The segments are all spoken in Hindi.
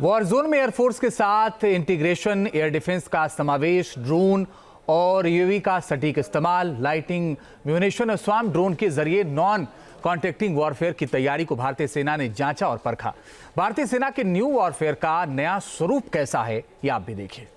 वॉर जोन में एयरफोर्स के साथ इंटीग्रेशन, एयर डिफेंस का समावेश, ड्रोन और यूएवी का सटीक इस्तेमाल, लाइटिंग, म्यूनिशन और स्वाम ड्रोन के जरिए नॉन कॉन्टैक्टिंग वॉरफेयर की तैयारी को भारतीय सेना ने जांचा और परखा। भारतीय सेना के न्यू वॉरफेयर का नया स्वरूप कैसा है, ये आप भी देखिए।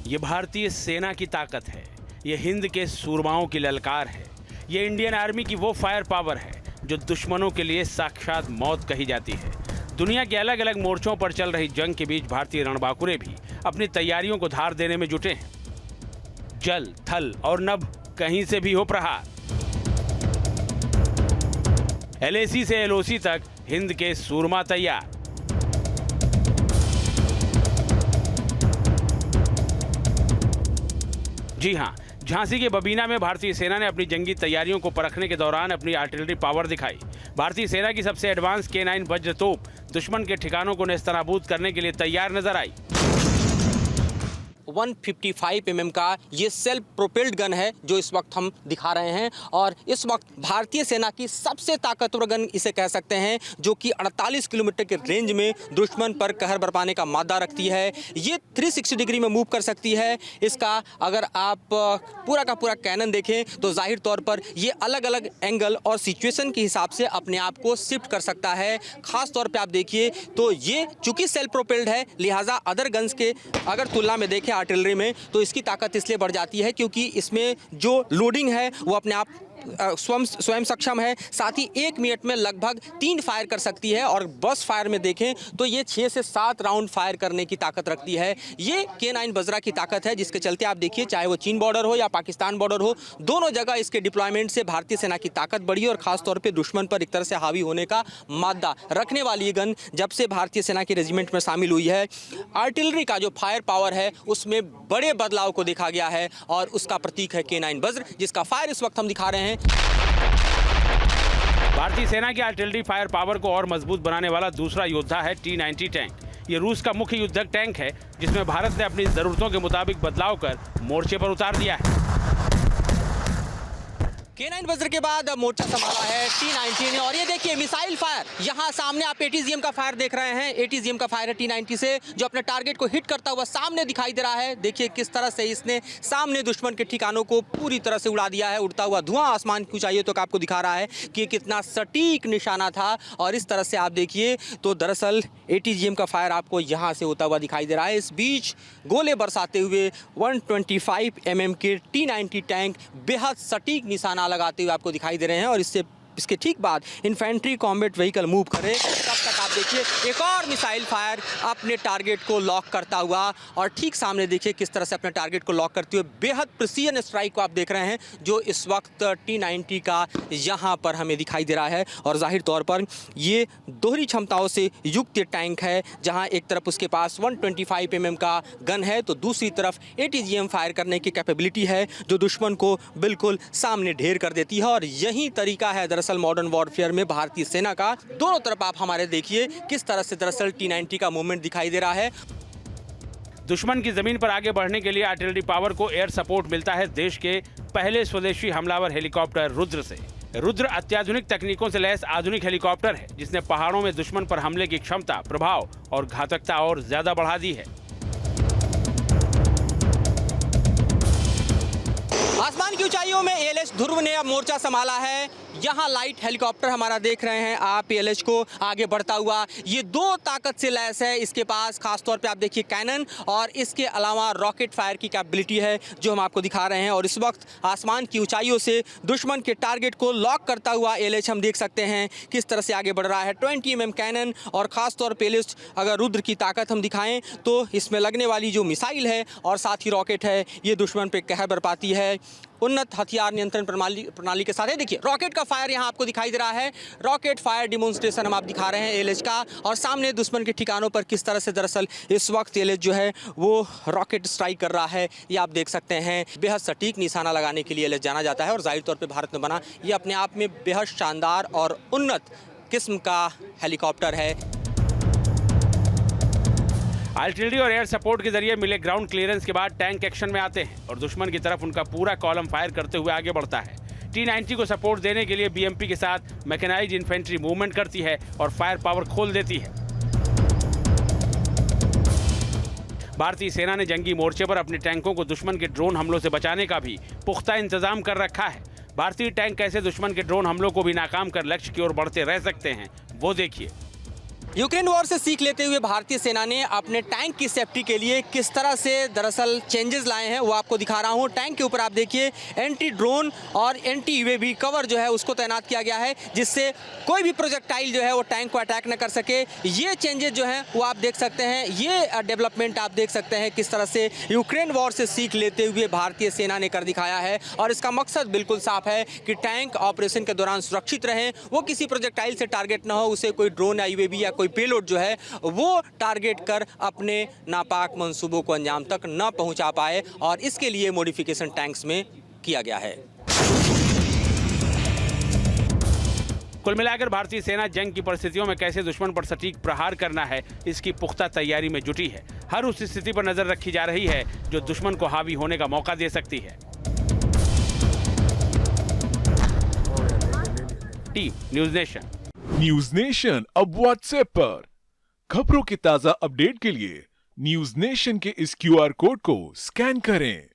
ये भारतीय सेना की ताकत है, ये हिंद के सूरमाओं की ललकार है, ये इंडियन आर्मी की वो फायर पावर है जो दुश्मनों के लिए साक्षात मौत कही जाती है। दुनिया के अलग अलग मोर्चों पर चल रही जंग के बीच भारतीय रणबांकुरे भी अपनी तैयारियों को धार देने में जुटे हैं। जल, थल और नभ, कहीं से भी हो प्रहार। LAC से LOC तक हिंद के सूरमा तैयार। जी हां, झांसी के बबीना में भारतीय सेना ने अपनी जंगी तैयारियों को परखने के दौरान अपनी आर्टिलरी पावर दिखाई। भारतीय सेना की सबसे एडवांस K9 वज्र तोप दुश्मन के ठिकानों को नेस्तनाबूद करने के लिए तैयार नजर आई। 155 mm का ये सेल्फ प्रोपेल्ड गन है जो इस वक्त हम दिखा रहे हैं, और इस वक्त भारतीय सेना की सबसे ताकतवर गन इसे कह सकते हैं, जो कि 48 किलोमीटर के रेंज में दुश्मन पर कहर बरपाने का मादा रखती है। ये 360 डिग्री में मूव कर सकती है। इसका अगर आप पूरा का पूरा कैनन देखें तो जाहिर तौर पर ये अलग अलग एंगल और सिचुएशन के हिसाब से अपने आप को शिफ्ट कर सकता है। खास तौर पे आप देखिए तो ये चूंकि सेल्फ प्रोपेल्ड है, लिहाजा अदर गन्स के अगर तुलना में देखें आर्टिलरी में, तो इसकी ताकत इसलिए बढ़ जाती है क्योंकि इसमें जो लोडिंग है वो अपने आप स्वयं सक्षम है। साथ ही 1 मिनट में लगभग 3 फायर कर सकती है, और बस फायर में देखें तो ये 6 से 7 राउंड फायर करने की ताकत रखती है। ये K9 वज्रा की ताकत है, जिसके चलते आप देखिए चाहे वो चीन बॉर्डर हो या पाकिस्तान बॉर्डर हो, दोनों जगह इसके डिप्लॉयमेंट से भारतीय सेना की ताकत बढ़ी और खासतौर पर दुश्मन पर एक तरह से हावी होने का मादा रखने वाली ये गन जब से भारतीय सेना के रेजिमेंट में शामिल हुई है, आर्टिलरी का जो फायर पावर है उसमें बड़े बदलाव को देखा गया है, और उसका प्रतीक है K9 वज्र, जिसका फायर इस वक्त हम दिखा रहे हैं। भारतीय सेना की आर्टिलरी फायर पावर को और मजबूत बनाने वाला दूसरा योद्धा है T-90 टैंक। ये रूस का मुख्य युद्धक टैंक है जिसमें भारत ने अपनी जरूरतों के मुताबिक बदलाव कर मोर्चे पर उतार दिया है। K9 वज्र के बाद मोर्चा संभाला है T-90 ने, और ये देखिए मिसाइल फायर। यहाँ सामने आप ATGM का फायर देख रहे हैं। ATGM का फायर है T-90 से, जो अपने टारगेट को हिट करता हुआ सामने दिखाई दे रहा है। देखिए किस तरह से इसने सामने दुश्मन के ठिकानों को पूरी तरह से उड़ा दिया है। उड़ता हुआ धुआं आसमान की ऊंचाइयों तक आपको दिखा रहा है कि कितना सटीक निशाना था। और इस तरह से आप देखिए तो दरअसल ATGM का फायर आपको यहाँ से होता हुआ दिखाई दे रहा है। इस बीच गोले बरसाते हुए 125 mm के T-90 टैंक बेहद सटीक निशाना लगाते हुए आपको दिखाई दे रहे हैं, और इसके ठीक बाद इन्फेंट्री कॉम्बैट व्हीकल मूव करे तब तक आप देखिए एक और मिसाइल फायर अपने टारगेट को लॉक करता हुआ, और ठीक सामने देखिए किस तरह से अपने टारगेट को लॉक करते हुए बेहद प्रिसीजन स्ट्राइक को आप देख रहे हैं, जो इस वक्त T-90 का यहाँ पर हमें दिखाई दे रहा है। और जाहिर तौर पर ये दोहरी क्षमताओं से युक्त टैंक है, जहाँ एक तरफ उसके पास 125 mm का गन है तो दूसरी तरफ ATGM फायर करने की कैपेबिलिटी है, जो दुश्मन को बिल्कुल सामने ढेर कर देती है। और यही तरीका है दरअसल मॉडर्न वॉरफेयर में भारतीय सेना का। दोनों तरफ आप हमारे देखिए किस तरह से दरअसल T-90 का मूवमेंट दिखाई दे रहा है। दुश्मन की जमीन पर आगे बढ़ने के लिए आर्टिलरी पावर को एयर सपोर्ट मिलता है देश के पहले स्वदेशी हमलावर हेलीकॉप्टर रुद्र से। रुद्र अत्याधुनिक तकनीकों से लैस आधुनिक हेलीकॉप्टर है जिसने पहाड़ों में दुश्मन पर हमले की क्षमता, प्रभाव और घातकता और ज्यादा बढ़ा दी है। आसमान की ऊंचाइयों में ALH ध्रुव ने अब मोर्चा संभाला है। यहाँ लाइट हेलीकॉप्टर हमारा देख रहे हैं आप ALH को आगे बढ़ता हुआ। ये 2 ताकत से लैस है। इसके पास खास तौर पे आप देखिए कैनन, और इसके अलावा रॉकेट फायर की कैपेबिलिटी है जो हम आपको दिखा रहे हैं। और इस वक्त आसमान की ऊंचाइयों से दुश्मन के टारगेट को लॉक करता हुआ ALH हम देख सकते हैं किस तरह से आगे बढ़ रहा है। 20 mm कैनन, और ख़ास तौर पर ALH अगर रुद्र की ताकत हम दिखाएँ तो इसमें लगने वाली जो मिसाइल है और साथ ही रॉकेट है, ये दुश्मन पर कहर बरपाती है। उन्नत हथियार नियंत्रण प्रणाली के साथ है। देखिए रॉकेट का फायर यहाँ आपको दिखाई दे रहा है। रॉकेट फायर डिमोन्स्ट्रेशन हम आप दिखा रहे हैं ALH का, और सामने दुश्मन के ठिकानों पर किस तरह से दरअसल इस वक्त ALH जो है वो रॉकेट स्ट्राइक कर रहा है, ये आप देख सकते हैं। बेहद सटीक निशाना लगाने के लिए ALH जाना जाता है, और जाहिर तौर पर भारत में बना ये अपने आप में बेहद शानदार और उन्नत किस्म का हेलीकॉप्टर है। आर्टिलरी और एयर सपोर्ट के जरिए मिले ग्राउंड क्लियरेंस के बाद टैंक एक्शन में आते हैं और दुश्मन की तरफ उनका पूरा कॉलम फायर करते हुए आगे बढ़ता है। T-90 को सपोर्ट देने के लिए BMP के साथ मैकेनाइज्ड इन्फेंट्री मूवमेंट करती है और फायर पावर खोल देती है। भारतीय सेना ने जंगी मोर्चे पर अपने टैंकों को दुश्मन के ड्रोन हमलों से बचाने का भी पुख्ता इंतजाम कर रखा है। भारतीय टैंक कैसे दुश्मन के ड्रोन हमलों को भी नाकाम कर लक्ष्य की ओर बढ़ते रह सकते हैं, वो देखिए। यूक्रेन वॉर से सीख लेते हुए भारतीय सेना ने अपने टैंक की सेफ्टी के लिए किस तरह से दरअसल चेंजेस लाए हैं वो आपको दिखा रहा हूं। टैंक के ऊपर आप देखिए एंटी ड्रोन और एंटी यूएवी कवर जो है उसको तैनात किया गया है, जिससे कोई भी प्रोजेक्टाइल जो है वो टैंक को अटैक न कर सके। ये चेंजेस जो हैं वो आप देख सकते हैं, ये डेवलपमेंट आप देख सकते हैं किस तरह से यूक्रेन वॉर से सीख लेते हुए भारतीय सेना ने कर दिखाया है। और इसका मकसद बिल्कुल साफ है कि टैंक ऑपरेशन के दौरान सुरक्षित रहें, वो किसी प्रोजेक्टाइल से टारगेट ना हो, उसे कोई ड्रोन या यूएवी या कोई पेलोड जो है वो टारगेट कर अपने नापाक मंसूबों को अंजाम तक न पहुंचा पाए, और इसके लिए मॉडिफिकेशन टैंक्स में किया गया है। कुल मिलाकर भारतीय सेना जंग की परिस्थितियों में कैसे दुश्मन पर सटीक प्रहार करना है, इसकी पुख्ता तैयारी में जुटी है। हर उस स्थिति पर नजर रखी जा रही है जो दुश्मन को हावी होने का मौका दे सकती है। Team news nation. News nation अब व्हाट्सएप पर खबरों के ताजा अपडेट के लिए न्यूज नेशन के इस QR कोड को स्कैन करें।